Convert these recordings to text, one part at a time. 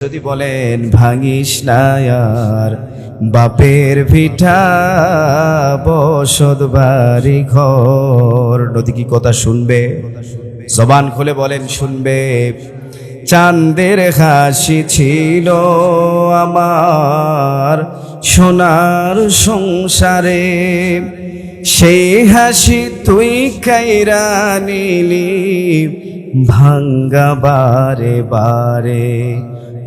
যদি বলেন ভাঙিস না আর বাপের ভিটা বসত বাড়ি ঘর, নদী কি কথা শুনবে? জবান খুলে বলেন শুনবে। চাঁদের হাসি ছিল আমার সোনার সংসারে, সেই হাসি তুই কাইরা নিলি ভাঙ্গা বারে বারে।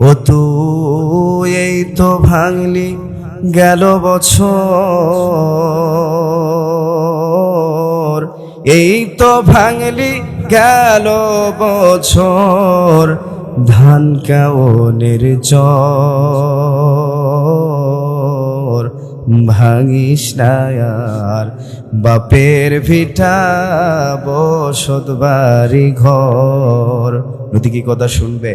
ও তুই এই তো ভাঙলি গেল বছর, এই তো ভাঙলি গেল বছর, ধান কাওনের চর। ভাঙিস না আর বাপের ভিটা বসত বাড়ি ঘর, নদী কি কথা শুনবে?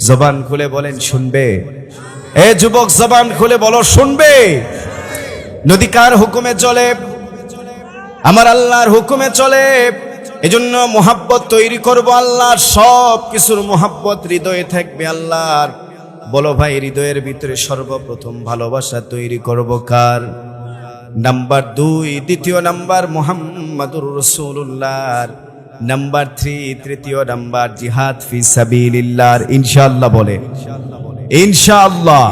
জবান খুলে বলেন শুনবে। এ যুবক জবান খুলে বলো শুনবে। নদী কার হুকুমে চলে? আমার আল্লাহর হুকুমে চলে। এজন্য মোহাব্বত তৈরি করব আল্লাহর, সব কিছুর মোহাব্বত হৃদয়ে থাকবে আল্লাহর। বলো ভাই, হৃদয়ের ভিতরে সর্বপ্রথম ভালোবাসা তৈরি করব কার? নাম্বার 2, দ্বিতীয় নাম্বার মুহাম্মাদুর রাসূলুল্লাহ। নাম্বার 3, তৃতীয় নাম্বার জিহাদ ফি সাবিলিল্লাহ। ইনশাআল্লাহ বলে ইনশাআল্লাহ।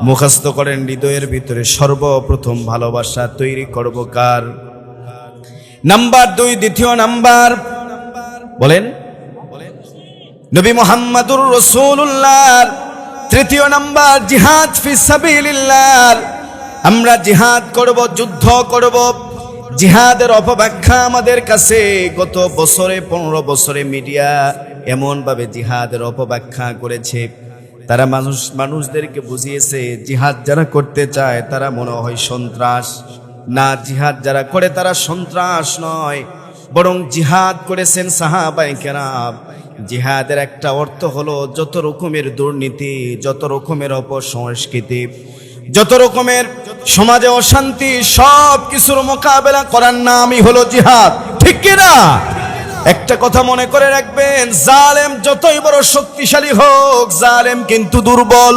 মুখস্থ করেন, হৃদয়ের ভিতরে সর্বপ্রথম ভালোবাসা তৈরি করব কার? নাম্বার 2, দ্বিতীয় নাম্বার বলেন নবী মুহাম্মাদুর রাসূলুল্লাহ। তৃতীয় নাম্বার জিহাদ ফি সাবিলিল্লাহ। আমরা জিহাদ করব, যুদ্ধ করব। জিহাদের অপব্যাখ্যা আমাদের কাছে গত বছরে 15 বছরে মিডিয়া এমন ভাবে জিহাদের অপব্যাখ্যা করেছে। তারা মানুষদেরকে বুঝিয়েছে জিহাদ যারা করতে চায় তারা মনে হয় সন্ত্রাস। না, জিহাদ যারা করে তারা সন্ত্রাস নয়, বরং জিহাদ করেছেন সাহাবায়ে কেরাম। জিহাদের একটা অর্থ হলো যত রকমের দুর্নীতি, যত রকমের অপসংস্কৃতি, যত রকমের সমাজে অশান্তি, সব কিছুর মোকাবেলা করার নামই হলো জিহাদ। ঠিক কিনা? একটা কথা মনে করে রাখবেন, জালেম যতই বড় শক্তিশালী হোক, জালেম কিন্তু দুর্বল।